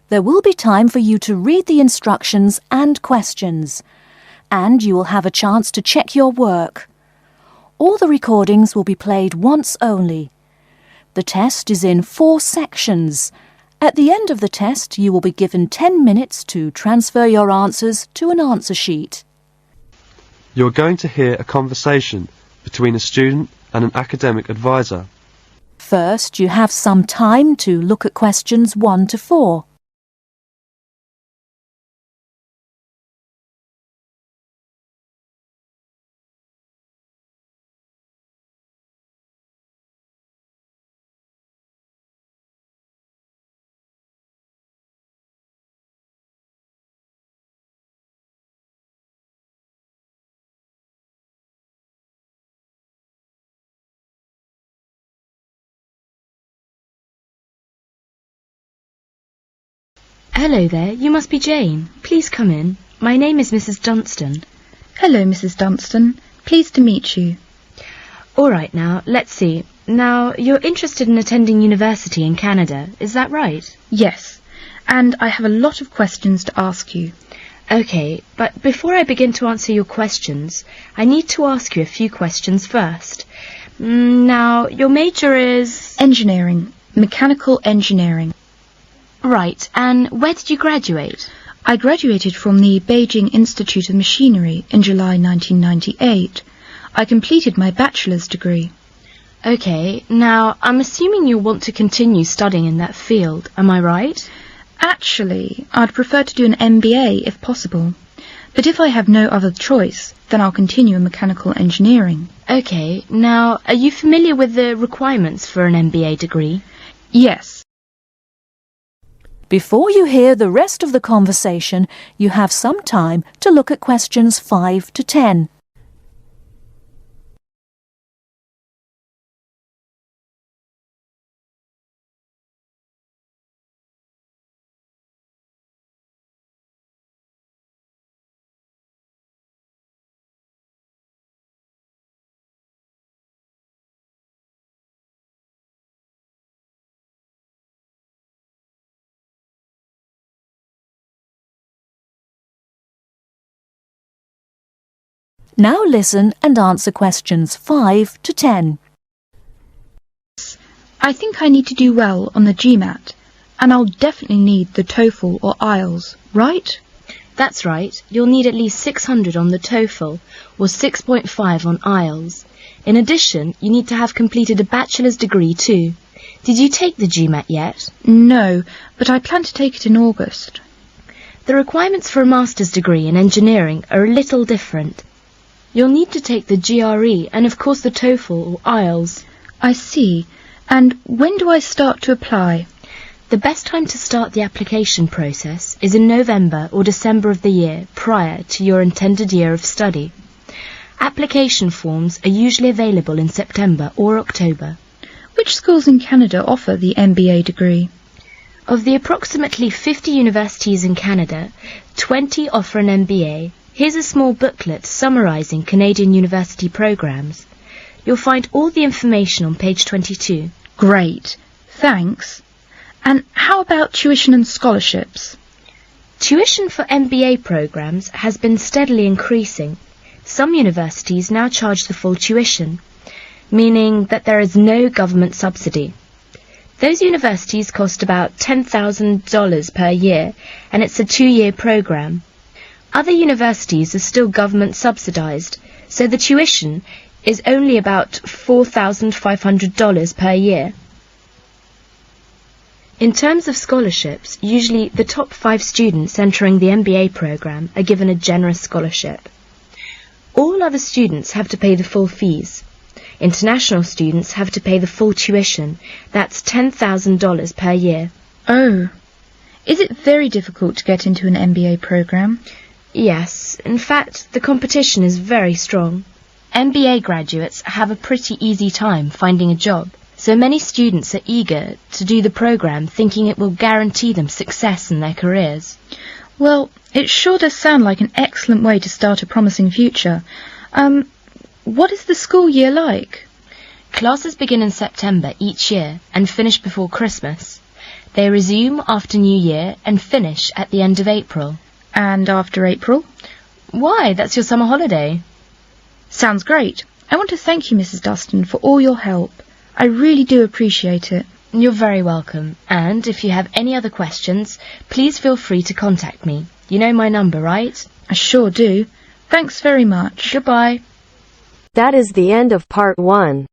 There will be time for you to read the instructions and questions, and you will have a chance to check your work. All the recordings will be played once only. The test is in 4 sections. At the end of the test, you will be given 10 minutes to transfer your answers to an answer sheet. You're going to hear a conversation between a student and an academic advisor. First, you have some time to look at questions 1 to 4. Hello there, you must be Jane. Please come in. My name is Mrs. Dunstan. Hello, Mrs. Dunstan. Pleased to meet you. All right now, let's see. Now, you're interested in attending university in Canada, is that right? Yes, and I have a lot of questions to ask you. Okay, but before I begin to answer your questions, I need to ask you a few questions first. Now, your major is... Engineering. Mechanical engineering. Right, and where did you graduate? I graduated from the Beijing Institute of Machinery in July 1998. I completed my bachelor's degree. Okay, now I'm assuming you'll want to continue studying in that field, am I right? Actually, I'd prefer to do an MBA if possible. But if I have no other choice, then I'll continue in mechanical engineering. Okay, now are you familiar with the requirements for an MBA degree? Yes. Before you hear the rest of the conversation, you have some time to look at questions 5 to 10. Now listen and answer questions 5 to 10. I think I need to do well on the GMAT, and I'll definitely need the TOEFL or IELTS, right? That's right. You'll need at least 600 on the TOEFL or 6.5 on IELTS. In addition, you need to have completed a bachelor's degree too. Did you take the GMAT yet? No, but I plan to take it in August. The requirements for a master's degree in engineering are a little different. You'll need to take the GRE and of course the TOEFL or IELTS. I see. And when do I start to apply? The best time to start the application process is in November or December of the year prior to your intended year of study. Application forms are usually available in September or October. Which schools in Canada offer the MBA degree? Of the approximately 50 universities in Canada, 20 offer an MBA. Here's a small booklet summarising Canadian university programmes. You'll find all the information on page 22. Great, thanks. And how about tuition and scholarships? Tuition for MBA programmes has been steadily increasing. Some universities now charge the full tuition, meaning that there is no government subsidy. Those universities cost about $10,000 per year, and it's a 2-year programme. Other universities are still government subsidised, so the tuition is only about $4,500 per year. In terms of scholarships, usually the top 5 students entering the MBA programme are given a generous scholarship. All other students have to pay the full fees. International students have to pay the full tuition, that's $10,000 per year. Oh, is it very difficult to get into an MBA programme? Yes, in fact, the competition is very strong. MBA graduates have a pretty easy time finding a job, so many students are eager to do the programme thinking it will guarantee them success in their careers. Well, it sure does sound like an excellent way to start a promising future. What is the school year like? Classes begin in September each year and finish before Christmas. They resume after New Year and finish at the end of April. And after April? Why, that's your summer holiday. Sounds great. I want to thank you, Mrs. Dustin, for all your help. I really do appreciate it. You're very welcome, and if you have any other questions, please feel free to contact me. You know my number, right? I sure do. Thanks very much. Goodbye. That is the end of part 1.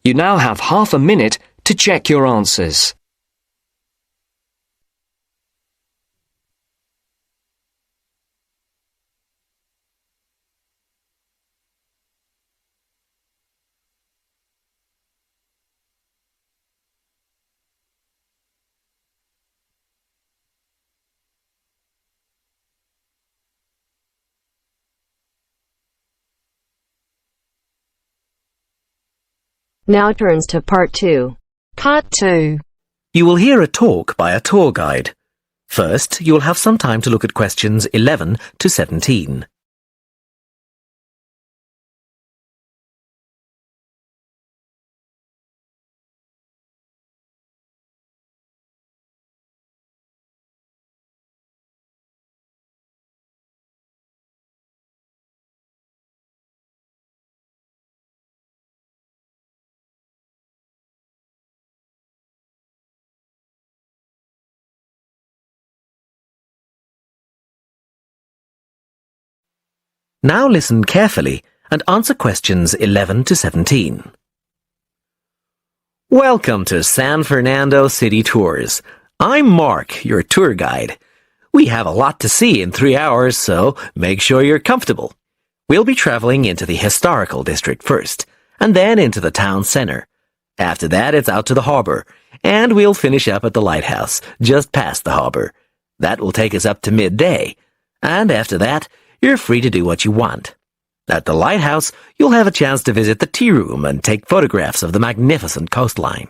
You now have half a minute to check your answers. Now turns to part 2. Part 2. You will hear a talk by a tour guide. First, you will have some time to look at questions 11 to 17. Now listen carefully and answer questions 11 to 17. Welcome to San Fernando City Tours. I'm Mark, your tour guide. We have a lot to see in 3 hours, so make sure you're comfortable. We'll be traveling into the historical district first, and then into the town center. After that, it's out to the harbor, and we'll finish up at the lighthouse, just past the harbor. That will take us up to midday, and after that, you're free to do what you want. At the lighthouse, you'll have a chance to visit the tea room and take photographs of the magnificent coastline.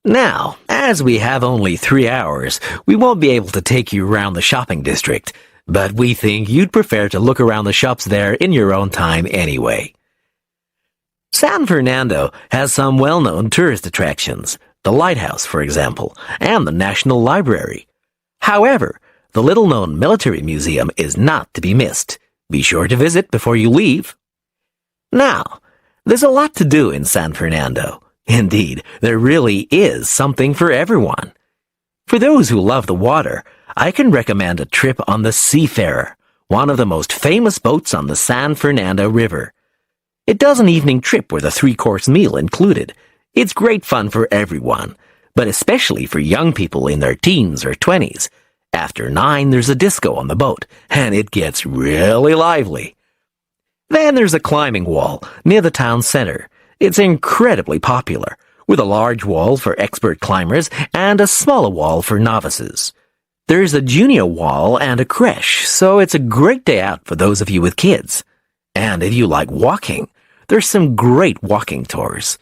Now, as we have only 3 hours, we won't be able to take you around the shopping district, but we think you'd prefer to look around the shops there in your own time anyway. San Fernando has some well-known tourist attractions, the lighthouse, for example, and the National Library. However, the little-known military museum is not to be missed. Be sure to visit before you leave. Now, there's a lot to do in San Fernando. Indeed, there really is something for everyone. For those who love the water, I can recommend a trip on the Seafarer, one of the most famous boats on the San Fernando River. It does an evening trip with a 3-course meal included. It's great fun for everyone, but especially for young people in their teens or 20s. After 9, there's a disco on the boat, and it gets really lively. Then there's a climbing wall near the town center. It's incredibly popular, with a large wall for expert climbers and a smaller wall for novices. There's a junior wall and a creche, so it's a great day out for those of you with kids. And if you like walking, there's some great walking tours.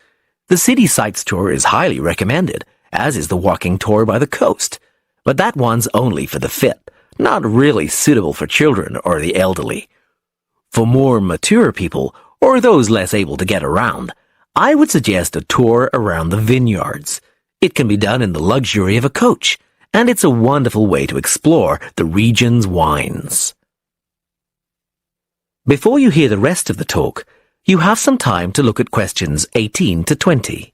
The City Sights tour is highly recommended, as is the walking tour by the coast. But that one's only for the fit, not really suitable for children or the elderly. For more mature people, or those less able to get around, I would suggest a tour around the vineyards. It can be done in the luxury of a coach, and it's a wonderful way to explore the region's wines. Before you hear the rest of the talk, you have some time to look at questions 18 to 20.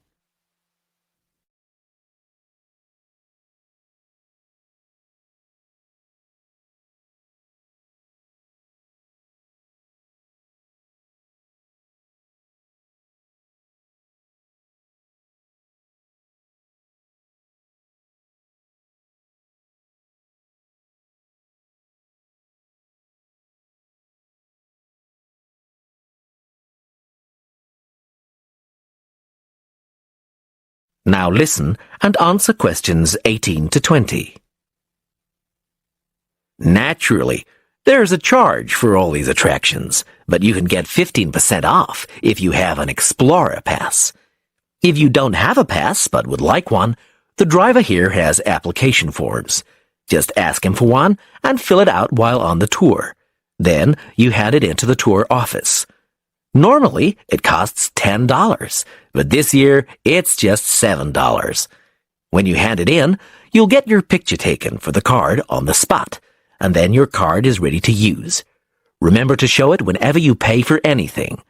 Now listen and answer questions 18 to 20. Naturally, there's a charge for all these attractions, but you can get 15% off if you have an Explorer Pass. If you don't have a pass but would like one, the driver here has application forms. Just ask him for one and fill it out while on the tour. Then you hand it into the tour office. Normally, it costs $10, but this year it's just $7. When you hand it in, you'll get your picture taken for the card on the spot, and then your card is ready to use. Remember to show it whenever you pay for anything.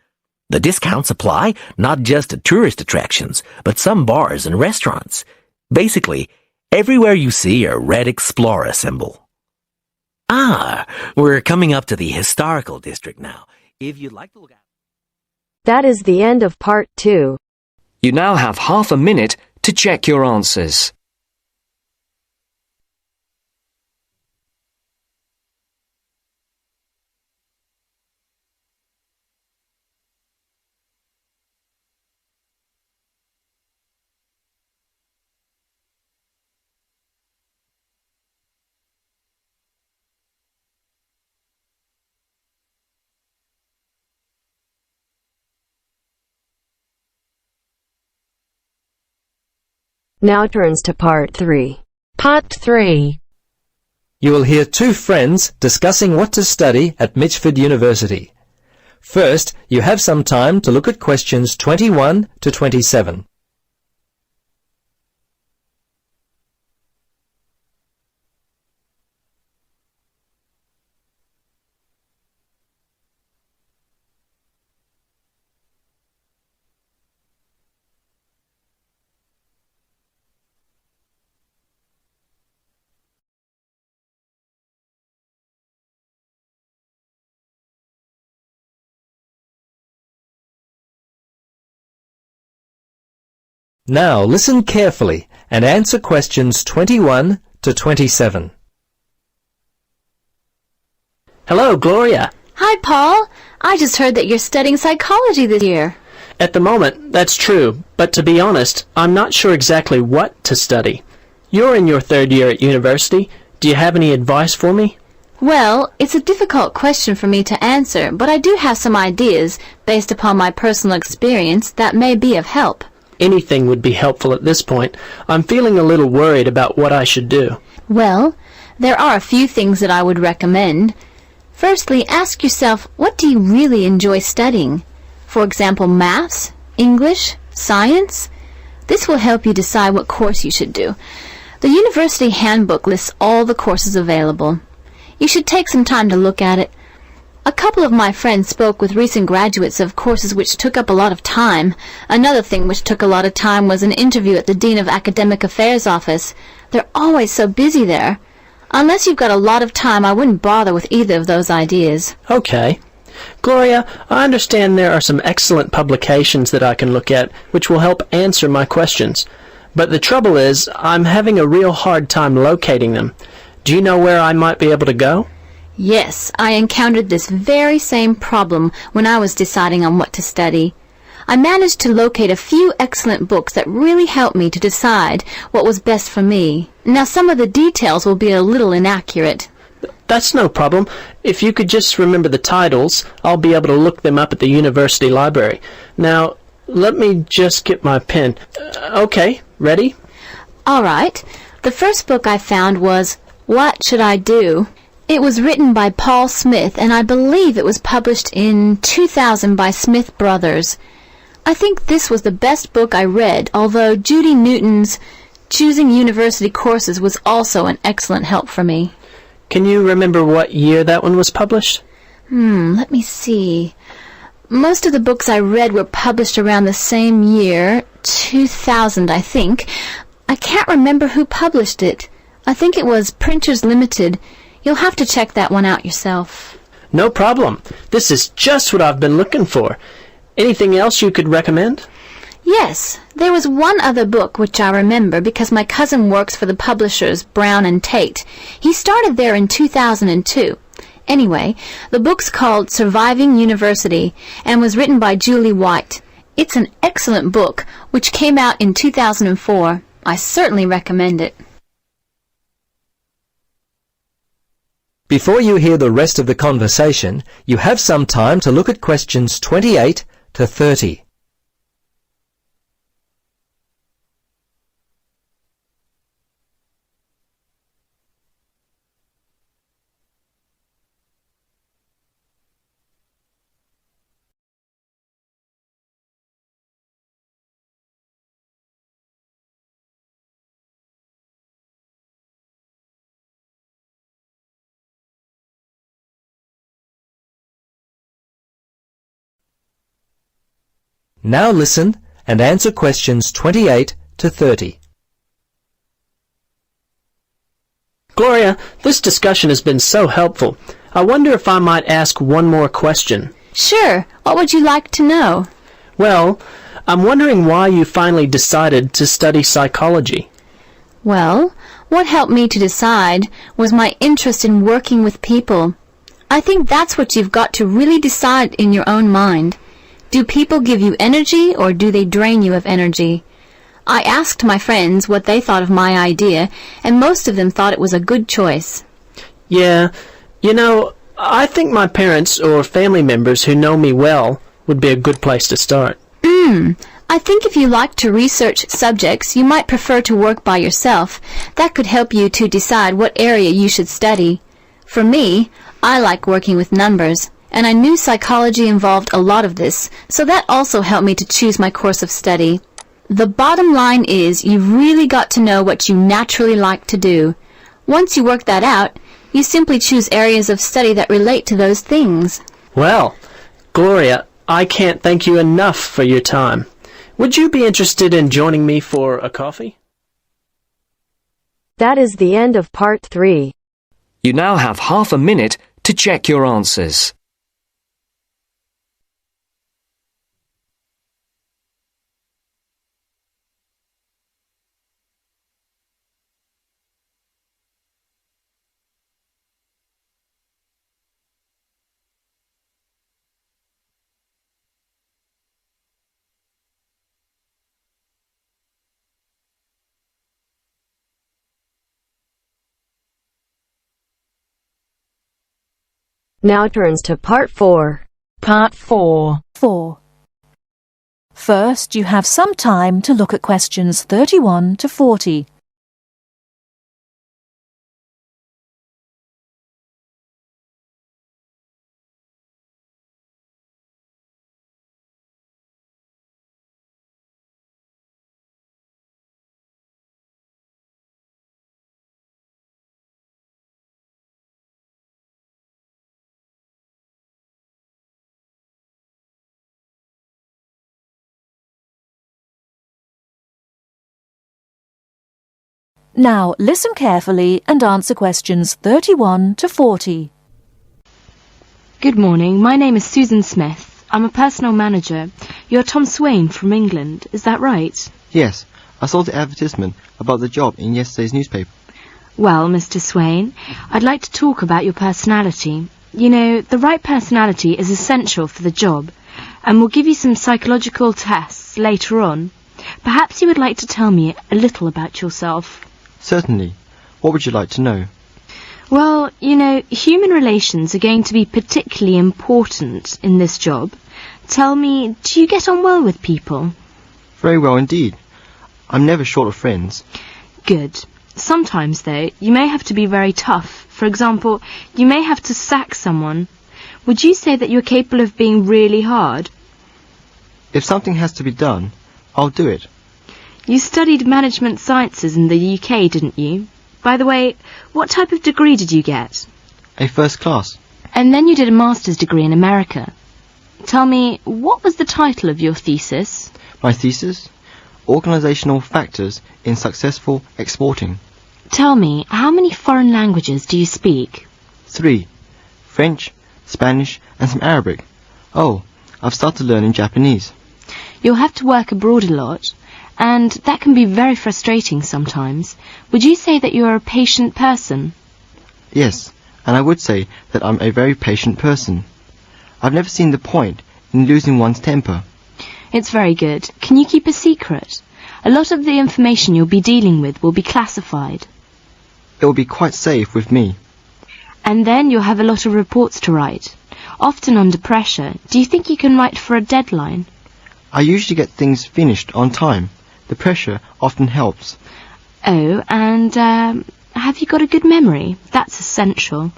The discounts apply not just to tourist attractions, but some bars and restaurants. Basically, everywhere you see a red Explorer symbol. We're coming up to the historical district now. If you'd like to look at... That is the end of part 2. You now have half a minute to check your answers. Now turns to part 3. Part 3. You will hear two friends discussing what to study at Mitchford University. First, you have some time to look at questions 21 to 27. Now listen carefully and answer questions 21 to 27. Hello, Gloria. Hi, Paul. I just heard that you're studying psychology this year. At the moment, that's true, but to be honest, I'm not sure exactly what to study. You're in your third year at university. Do you have any advice for me? Well, it's a difficult question for me to answer, but I do have some ideas, based upon my personal experience, that may be of help. Anything would be helpful at this point. I'm feeling a little worried about what I should do. Well, there are a few things that I would recommend. Firstly, ask yourself, what do you really enjoy studying? For example, maths, English, science? This will help you decide what course you should do. The university handbook lists all the courses available. You should take some time to look at it. A couple of my friends spoke with recent graduates of courses which took up a lot of time. Another thing which took a lot of time was an interview at the Dean of Academic Affairs office. They're always so busy there. Unless you've got a lot of time, I wouldn't bother with either of those ideas. Okay. Gloria, I understand there are some excellent publications that I can look at which will help answer my questions. But the trouble is, I'm having a real hard time locating them. Do you know where I might be able to go? Yes, I encountered this very same problem when I was deciding on what to study. I managed to locate a few excellent books that really helped me to decide what was best for me. Now, some of the details will be a little inaccurate. That's no problem. If you could just remember the titles, I'll be able to look them up at the university library. Now, let me just get my pen. Okay, ready? All right. The first book I found was What Should I Do? It was written by Paul Smith, and I believe it was published in 2000 by Smith Brothers. I think this was the best book I read, although Judy Newton's Choosing University Courses was also an excellent help for me. Can you remember what year that one was published? Let me see. Most of the books I read were published around the same year, 2000, I think. I can't remember who published it. I think it was Printers Limited. You'll have to check that one out yourself. No problem. This is just what I've been looking for. Anything else you could recommend? Yes, there was one other book which I remember because my cousin works for the publishers Brown and Tate. He started there in 2002. Anyway, the book's called Surviving University and was written by Julie White. It's an excellent book which came out in 2004. I certainly recommend it. Before you hear the rest of the conversation, you have some time to look at questions 28 to 30. Now listen and answer questions 28 to 30. Gloria, this discussion has been so helpful. I wonder if I might ask one more question. Sure. What would you like to know? Well, I'm wondering why you finally decided to study psychology. Well, what helped me to decide was my interest in working with people. I think that's what you've got to really decide in your own mind. Do people give you energy or do they drain you of energy? I asked my friends what they thought of my idea, and most of them thought it was a good choice. Yeah, you know, I think my parents or family members who know me well would be a good place to start. I think if you like to research subjects, you might prefer to work by yourself. That could help you to decide what area you should study. For me, I like working with numbers, and I knew psychology involved a lot of this, so that also helped me to choose my course of study. The bottom line is you've really got to know what you naturally like to do. Once you work that out, you simply choose areas of study that relate to those things. Well, Gloria, I can't thank you enough for your time. Would you be interested in joining me for a coffee? That is the end of part 3. You now have half a minute to check your answers. Now turns to part 4. Part 4. First, you have some time to look at questions 31 to 40. Now listen carefully and answer questions 31 to 40. Good morning. My name is Susan Smith. I'm a personal manager. You're Tom Swain from England. Is that right? Yes. I saw the advertisement about the job in yesterday's newspaper. Well, Mr. Swain, I'd like to talk about your personality. You know, the right personality is essential for the job, and we'll give you some psychological tests later on. Perhaps you would like to tell me a little about yourself. Certainly. What would you like to know? Well, you know, human relations are going to be particularly important in this job. Tell me, do you get on well with people? Very well indeed. I'm never short of friends. Good. Sometimes, though, you may have to be very tough. For example, you may have to sack someone. Would you say that you're capable of being really hard? If something has to be done, I'll do it. You studied management sciences in the UK, didn't you? By the way, what type of degree did you get? A first class. And then you did a master's degree in America. Tell me, what was the title of your thesis? My thesis? Organisational Factors in Successful Exporting. Tell me, how many foreign languages do you speak? 3. French, Spanish and some Arabic. Oh, I've started learning Japanese. You'll have to work abroad a lot, and that can be very frustrating sometimes. Would you say that you are a patient person? Yes, and I would say that I'm a very patient person. I've never seen the point in losing one's temper. It's very good. Can you keep a secret? A lot of the information you'll be dealing with will be classified. It will be quite safe with me. And then you'll have a lot of reports to write. Often under pressure. Do you think you can write for a deadline? I usually get things finished on time. The pressure often helps. Oh, and have you got a good memory? That's essential.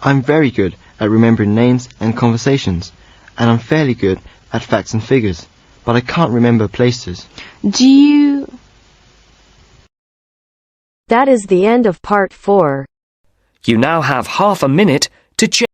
I'm very good at remembering names and conversations, and I'm fairly good at facts and figures, but I can't remember places. Do you... That is the end of part 4. You now have half a minute to check.